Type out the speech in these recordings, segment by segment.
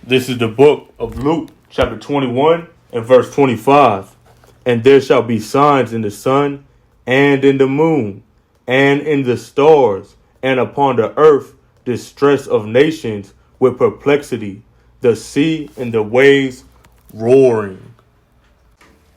This is the book of Luke, chapter 21 and verse 25. And there shall be signs in the sun and in the moon and in the stars, and upon the earth distress of nations with perplexity, the sea and the waves roaring.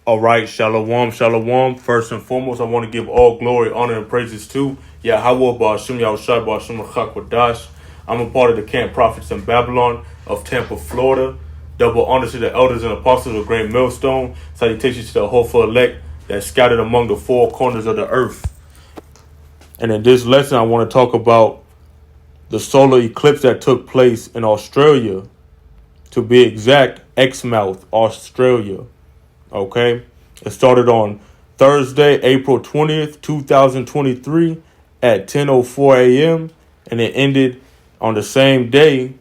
All right, shalom, shalom. First and foremost, I want to give all glory, honor, and praises to Yahawah, Bahasham, Yahawashi, Qadash. I'm a part of the Camp Prophets in Babylon of Tampa, Florida. Double honor to the elders and apostles of Great Millstone. Salutations to the hopeful elect that's scattered among the four corners of the earth. And in this lesson, I want to talk about the solar eclipse that took place in Australia. To be exact, Exmouth, Australia. Okay? It started on Thursday, April 20th, 2023 at 10:04 a.m. and it ended on the same day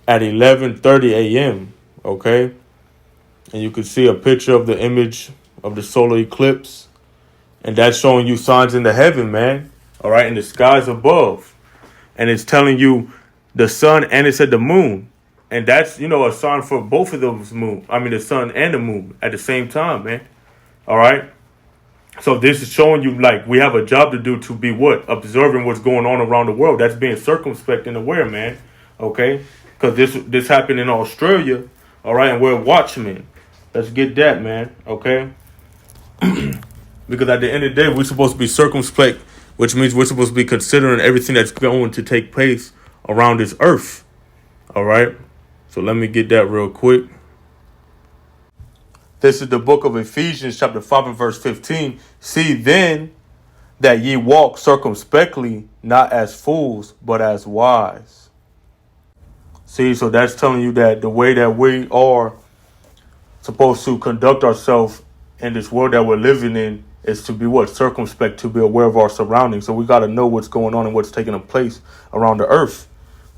at 11:30 a.m. Okay? And you can see a picture of the image of the solar eclipse. And that's showing you signs in the heaven, man. All right, in the skies above. And it's telling you the sun and it said the moon. And that's, a sign for both of those the sun and the moon at the same time, man. All right. So this is showing you like we have a job to do to be what? Observing what's going on around the world. That's being circumspect and aware, man. Okay. Because this happened in Australia. All right. And we're watchmen. Let's get that, man. Okay. Because at the end of the day, we're supposed to be circumspect, which means we're supposed to be considering everything that's going to take place around this earth. All right. So let me get that real quick. This is the book of Ephesians, chapter 5 and verse 15. See then that ye walk circumspectly, not as fools, but as wise. See, so that's telling you that the way that we are supposed to conduct ourselves in this world that we're living in is to be circumspect, to be aware of our surroundings. So we got to know what's going on and what's taking place around the earth.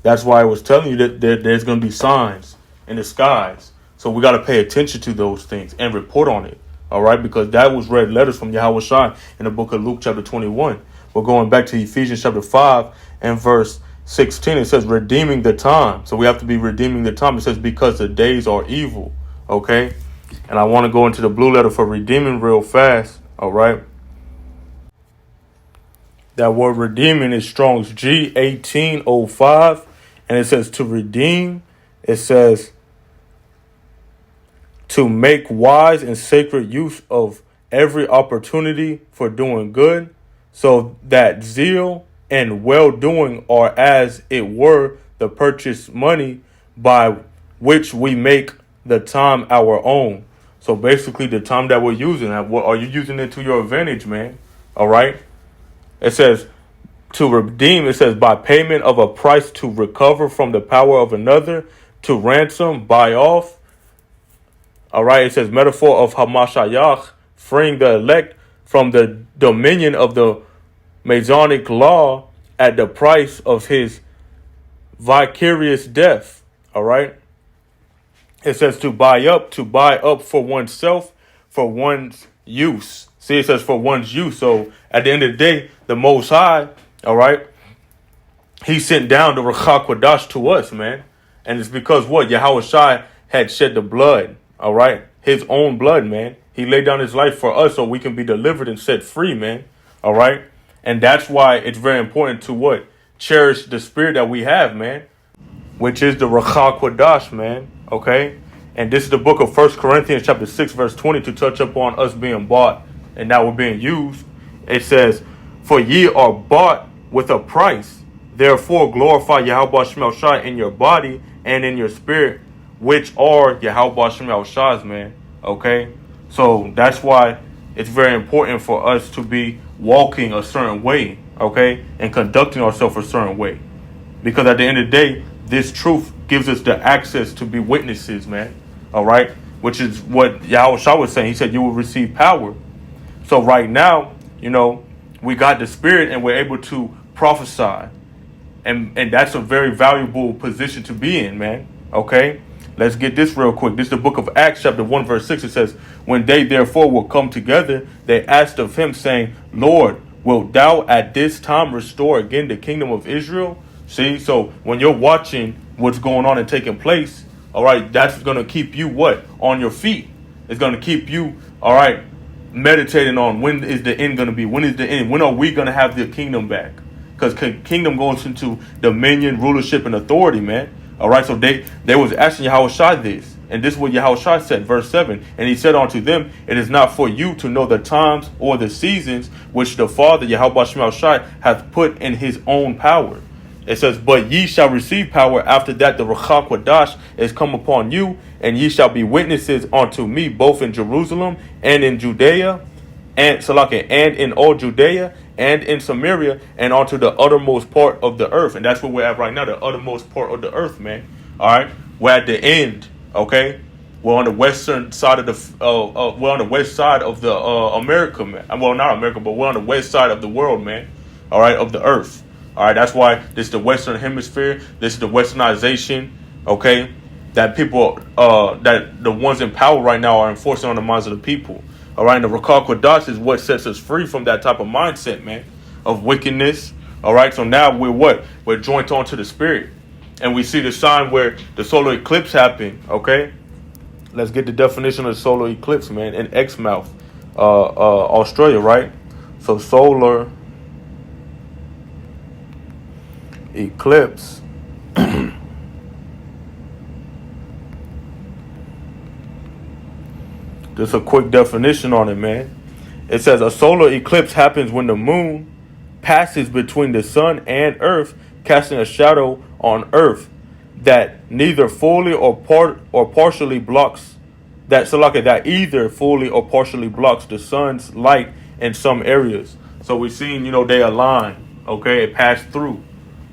That's why I was telling you that there's going to be signs in the skies. So we got to pay attention to those things and report on it. All right. Because that was red letters from Yahawashi in the book of Luke, chapter 21. We're going back to Ephesians chapter 5 and verse 16. It says redeeming the time. So we have to be redeeming the time. It says because the days are evil. OK. And I want to go into the blue letter for redeeming real fast. All right. That word redeeming is Strong's G1805. And it says to redeem, it says to make wise and sacred use of every opportunity for doing good, so that zeal and well-doing are as it were the purchase money by which we make the time our own. So basically the time that we're using, are you using it to your advantage, man? All right. It says to redeem, it says by payment of a price to recover from the power of another, to ransom, buy off. All right, it says metaphor of Hamashayach, freeing the elect from the dominion of the Masonic law at the price of his vicarious death. All right. It says to buy up for oneself, for one's use. See, it says for one's use. So at the end of the day, the Most High, all right, he sent down the Rawchaa Qadash to us, man. And it's because what? Yahawashi had shed the blood, all right? His own blood, man. He laid down his life for us so we can be delivered and set free, man. All right? And that's why it's very important to what? Cherish the spirit that we have, man, which is the Rawchaa Qadash, man. Okay? And this is the book of 1 Corinthians chapter 6, verse 20 to touch upon us being bought and now we're being used. It says, for ye are bought with a price. Therefore glorify Yahawashi in your body and in your spirit, which are Yahawashi, man. Okay? So that's why it's very important for us to be walking a certain way, okay? And conducting ourselves a certain way. Because at the end of the day, this truth gives us the access to be witnesses, man. All right? Which is what Yahawashi was saying. He said you will receive power. So right now, we got the spirit and we're able to prophesy. And that's a very valuable position to be in, man. Okay? Let's get this real quick. This is the book of Acts, chapter 1, verse 6. It says, when they therefore will come together, they asked of him, saying, Lord, wilt thou at this time restore again the kingdom of Israel? See, so when you're watching what's going on and taking place, all right, that's going to keep you what? On your feet. It's going to keep you, all right, meditating on when is the end going to be? When is the end? When are we going to have the kingdom back? Because kingdom goes into dominion, rulership, and authority, man. All right, so they was asking Yahawashi this. And this is what Yahawashi said, verse 7. And he said unto them, it is not for you to know the times or the seasons which the Father, Yahawashi, hath put in his own power. It says, but ye shall receive power after that the Rawchaa Qadash is come upon you, and ye shall be witnesses unto me both in Jerusalem and in Judea, and in all Judea and in Samaria and onto the uttermost part of the earth. And that's where we're at right now, the uttermost part of the earth, man. All right, we're at the end. Okay, we're on the western side of the we're on the west side of the America, man. Well, not America, but we're on the west side of the world, man. All right, of the earth. All right, that's why this is the Western Hemisphere. This is the Westernization. Okay, that people that the ones in power right now are enforcing on the minds of the people. All right, and the Rawchaa Qadash is what sets us free from that type of mindset, man, of wickedness. All right, so now we're what? We're joined onto the spirit. And we see the sign where the solar eclipse happened, okay? Let's get the definition of the solar eclipse, man, in Exmouth, Australia, right? So solar eclipse just a quick definition on it, man. It says a solar eclipse happens when the moon passes between the sun and earth, casting a shadow on earth that neither fully or partially blocks that either fully or partially blocks the sun's light in some areas. So we've seen, they align, okay, it passed through.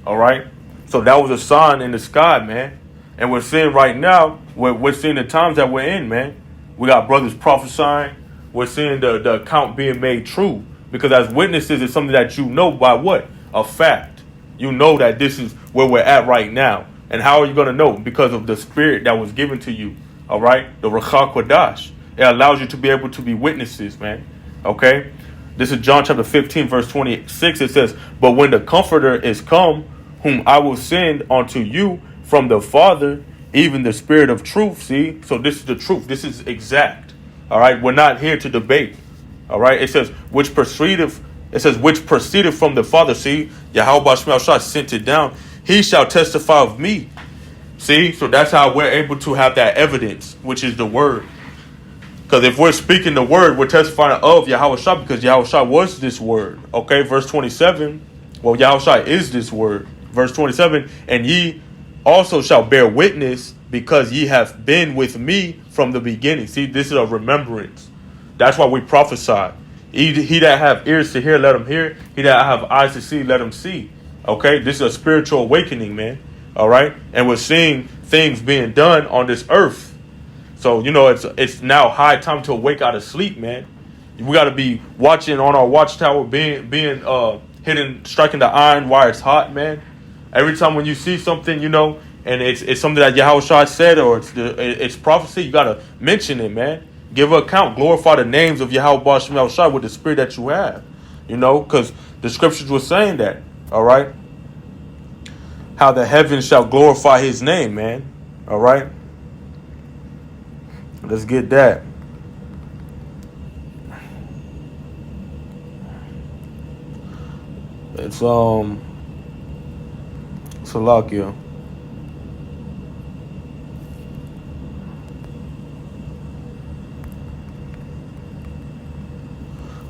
All right, so that was a sign in the sky, man. And we're seeing right now, we're seeing the times that we're in, man. We got brothers prophesying. We're seeing the account being made true, because as witnesses, it's something that you know by what? A fact. You know that this is where we're at right now. And how are you going to know? Because of the spirit that was given to you. All right, the Rawchaa Qadash. It allows you to be able to be witnesses, man. Okay. This is John chapter 15, verse 26. It says, but when the Comforter is come, whom I will send unto you from the Father, even the Spirit of truth. See, so this is the truth. This is exact. All right, we're not here to debate. All right, it says which proceeded from the Father. See, Yahawashi sent it down. He shall testify of me. See, so that's how we're able to have that evidence, which is the word. Because if we're speaking the word, we're testifying of Yahawashi, because Yahawashi was this word. Okay, verse 27. Well, Yahawashi is this word. Verse 27. And ye also shall bear witness, because ye have been with me from the beginning. See, this is a remembrance. That's why we prophesy. He that have ears to hear, let him hear. He that have eyes to see, let him see. Okay, this is a spiritual awakening, man. All right, and we're seeing things being done on this earth. So, it's now high time to awake out of sleep, man. We got to be watching on our watchtower, being hitting, striking the iron while it's hot, man. Every time when you see something, and it's something that Yahawashi said, or it's prophecy, you got to mention it, man. Give an account, glorify the names of Yahawashi with the spirit that you have, because the scriptures were saying that, all right? How the heavens shall glorify his name, man, all right? Let's get that. It's Salakia.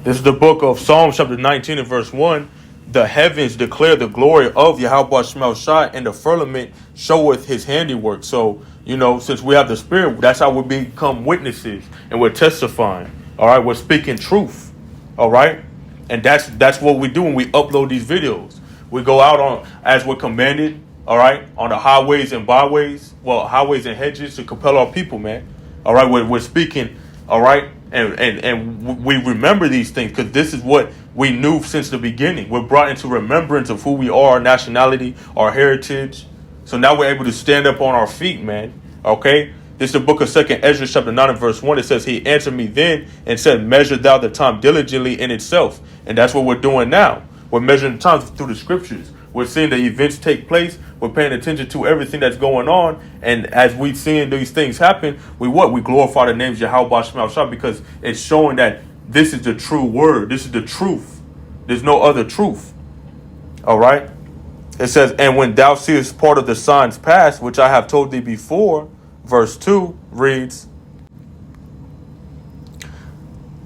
This is the book of Psalms chapter 19 and verse 1. The heavens declare the glory of Yahawashi, and the firmament showeth his handiwork. So, since we have the spirit, that's how we become witnesses, and we're testifying. All right, we're speaking truth. All right, and that's what we do when we upload these videos. We go out on as we're commanded. All right, on the highways and byways, highways and hedges, to compel our people, man. All right, we're speaking. All right, and we remember these things, because this is what we knew since the beginning. We're brought into remembrance of who we are, our nationality, our heritage. So now we're able to stand up on our feet, man. Okay? This is the book of 2nd Ezra, chapter 9 and verse 1. It says, he answered me then and said, measure thou the time diligently in itself. And that's what we're doing now. We're measuring the time through the scriptures. We're seeing the events take place. We're paying attention to everything that's going on. And as we seeing these things happen, we glorify the names Yahawah because it's showing that this is the true word. This is the truth. There's no other truth. All right. It says, and when thou seest part of the signs past, which I have told thee before, verse 2 reads,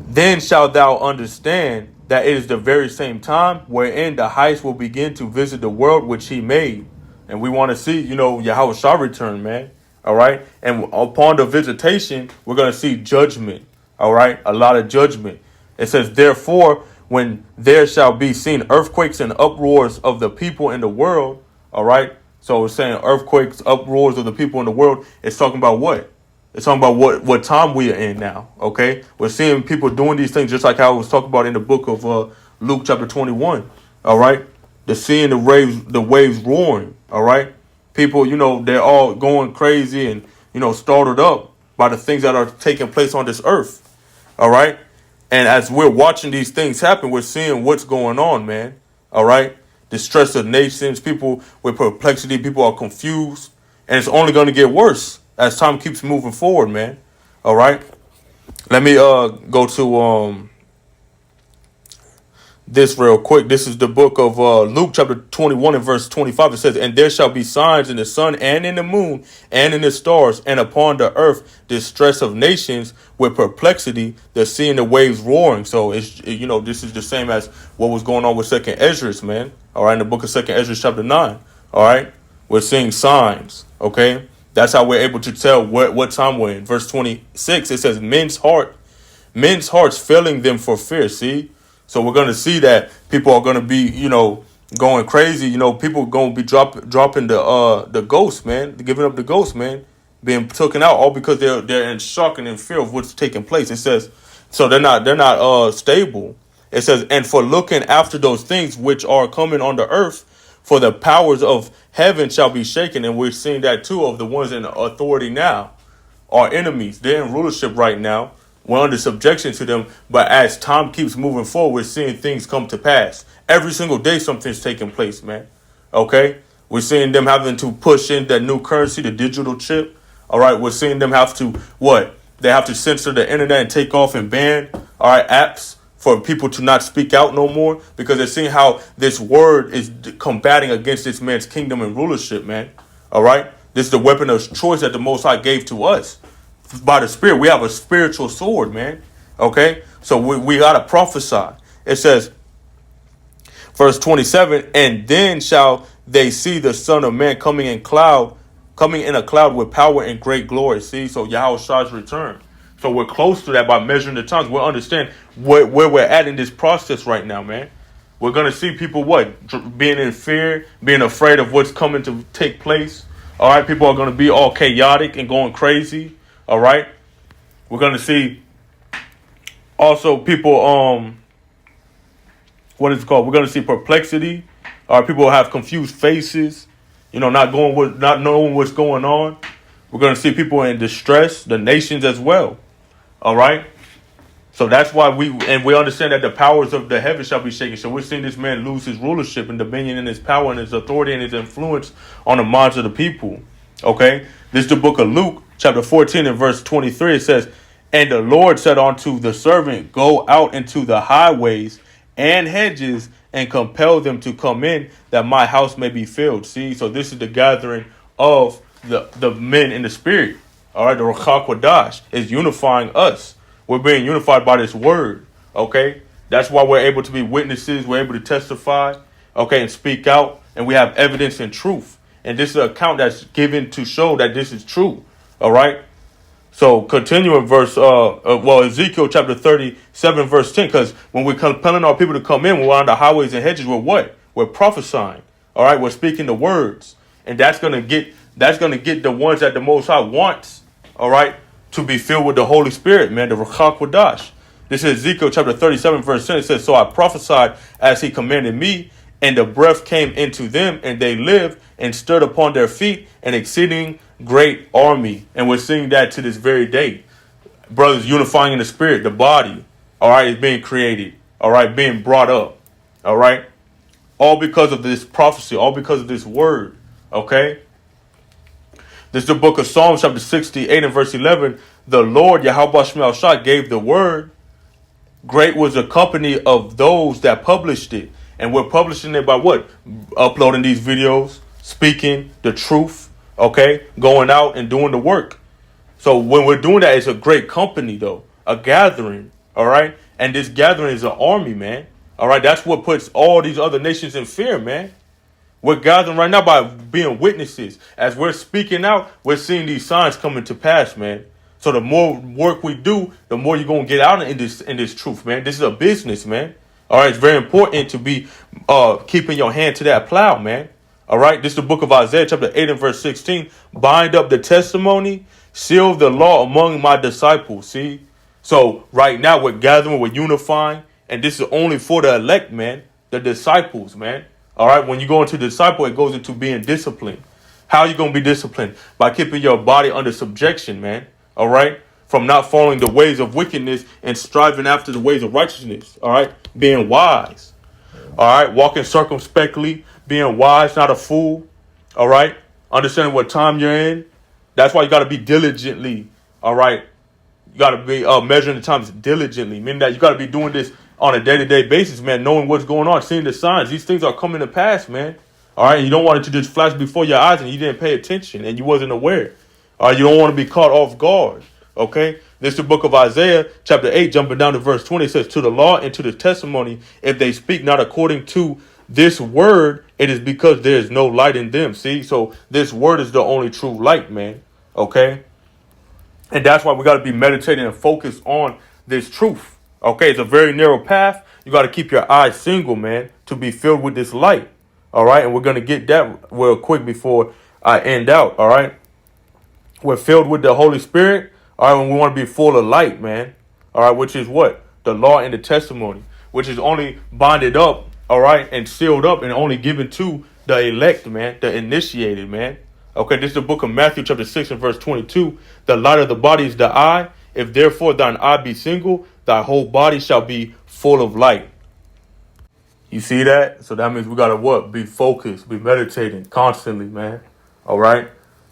then shalt thou understand that it is the very same time wherein the highest will begin to visit the world which he made. And we want to see, Yahawashi return, man. All right. And upon the visitation, we're going to see judgment. All right. A lot of judgment. It says, therefore, when there shall be seen earthquakes and uproars of the people in the world. All right. So it's saying earthquakes, uproars of the people in the world. It's talking about what? It's talking about what time we are in now. OK, we're seeing people doing these things just like how it was talked about in the book of Luke chapter 21. All right. The seeing the waves roaring. All right. People, they're all going crazy and, startled up by the things that are taking place on this earth. All right. And as we're watching these things happen, we're seeing what's going on, man. All right. Distress of nations, people with perplexity, people are confused. And it's only going to get worse as time keeps moving forward, man. All right. Let me go to this real quick. This is the book of Luke chapter 21 and verse 25. It says, and there shall be signs in the sun and in the moon and in the stars, and upon the earth distress of nations with perplexity, the seeing the waves roaring. So it's, this is the same as what was going on with Second Ezra, man. All right. In the book of Second Ezra chapter 9. All right. We're seeing signs. OK, that's how we're able to tell what time we're in. Verse 26, it says men's hearts failing them for fear. See? So we're going to see that people are going to be, going crazy. People are going to be dropping the ghost, man, giving up the ghost, man, being taken out, all because they're in shock and in fear of what's taking place. It says, so they're not stable. It says, and for looking after those things which are coming on the earth, for the powers of heaven shall be shaken. And we're seeing that too of the ones in authority now, our enemies. They're in rulership right now. We're under subjection to them. But as time keeps moving forward, we're seeing things come to pass. Every single day, something's taking place, man. OK, we're seeing them having to push in that new currency, the digital chip. All right. We're seeing them have to they have to censor the internet and take off and ban apps for people to not speak out no more, because they're seeing how this word is combating against this man's kingdom and rulership, man. All right. This is the weapon of choice that the Most High gave to us. By the Spirit, we have a spiritual sword, man. Okay, so we got to prophesy. It says, verse 27, and then shall they see the Son of Man coming in a cloud with power and great glory. See, so Yahawah's return. So we're close to that by measuring the times. We'll understand where we're at in this process right now, man. We're going to see people being in fear, being afraid of what's coming to take place. All right, people are going to be all chaotic and going crazy. All right. We're going to see also people, what is it called? We're going to see perplexity. All right. People have confused faces, not knowing what's going on. We're going to see people in distress, the nations as well. All right. So that's why we understand that the powers of the heavens shall be shaken. So we're seeing this man lose his rulership and dominion and his power and his authority and his influence on the minds of the people. Okay. This is the book of Luke. Chapter 14 and verse 23, it says, and the Lord said unto the servant, go out into the highways and hedges and compel them to come in, that my house may be filled. See, so this is the gathering of the men in the spirit. All right, the Rawchaa Qadash is unifying us. We're being unified by this word. Okay, that's why we're able to be witnesses. We're able to testify. Okay, and speak out, and we have evidence and truth. And this is an account that's given to show that this is true. All right. So continuing verse, Ezekiel chapter 37, verse 10, because when we're compelling our people to come in, we're on the highways and hedges. We're what? We're prophesying. All right. We're speaking the words, and that's going to get the ones that the Most High wants. All right. To be filled with the Holy Spirit, man, the Rawchaa Qadash. This is Ezekiel chapter 37, verse 10. It says, so I prophesied as he commanded me, and the breath came into them, and they lived and stood upon their feet, an exceeding great army. And we're seeing that to this very day. Brothers unifying in the spirit, the body, all right, is being created, all right, being brought up, all right. All because of this prophecy, all because of this word. Okay? This is the book of Psalms, chapter 68 and verse 11. The Lord, Yahawah gave the word. Great was the company of those that published it. And we're publishing it by what? Uploading these videos, speaking the truth, okay? Going out and doing the work. So when we're doing that, it's a great company, though. A gathering, all right? And this gathering is an army, man. All right? That's what puts all these other nations in fear, man. We're gathering right now by being witnesses. As we're speaking out, we're seeing these signs coming to pass, man. So the more work we do, the more you're gonna get out in this truth, man. This is a business, man. All right, it's very important to be keeping your hand to that plow, man. All right, this is the book of Isaiah, chapter 8 and verse 16. Bind up the testimony, seal the law among my disciples. See, so right now we're gathering, we're unifying, and this is only for the elect, man, the disciples, man. All right, when you go into disciple, it goes into being disciplined. How are you going to be disciplined? By keeping your body under subjection, man. All right, from not following the ways of wickedness and striving after the ways of righteousness. All right, being wise. All right, walking circumspectly, being wise, not a fool. All right, understanding what time you're in. That's why you got to be diligently. All right, you got to be measuring the times diligently, meaning that you got to be doing this on a day-to-day basis, man, knowing what's going on, seeing the signs. These things are coming to pass, man. All right, you don't want it to just flash before your eyes and you didn't pay attention and you wasn't aware. All right, you don't want to be caught off guard, okay? This is the book of Isaiah, chapter 8, jumping down to verse 20. It says, to the law and to the testimony, if they speak not according to this word, it is because there is no light in them. See, so this word is the only true light, man, okay? And that's why we got to be meditating and focused on this truth. Okay, it's a very narrow path. You got to keep your eyes single, man, to be filled with this light. All right, and we're going to get that real quick before I end out. All right, we're filled with the Holy Spirit. All right, and we want to be full of light, man. All right, which is what? The law and the testimony, which is only bonded up, all right, and sealed up and only given to the elect, man, the initiated, man. Okay, this is the book of Matthew, chapter 6 and verse 22. The light of the body is the eye. If therefore thine eye be single, thy whole body shall be full of light. You see that? So that means we got to what? Be focused, be meditating constantly, man. All right?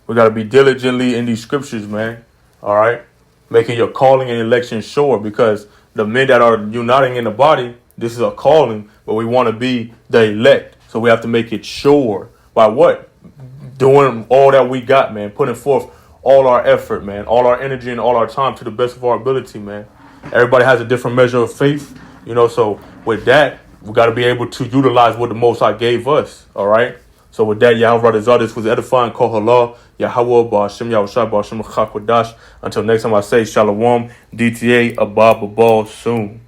We got to be diligently in these scriptures, man. All right? Making your calling and election sure, because the men that are uniting in the body, this is a calling, but we want to be the elect. So we have to make it sure. By what? Doing all that we got, man. Putting forth all our effort, man. All our energy and all our time to the best of our ability, man. Everybody has a different measure of faith, you know, so with that, we got to be able to utilize what the Most High gave us, all right? So with that, Yahawah, this was edifying, call halal, Yahawah, Bahasham, Bahasham, Qadash. Until next time, I say Shalom, DTA, Abba, Babal, soon.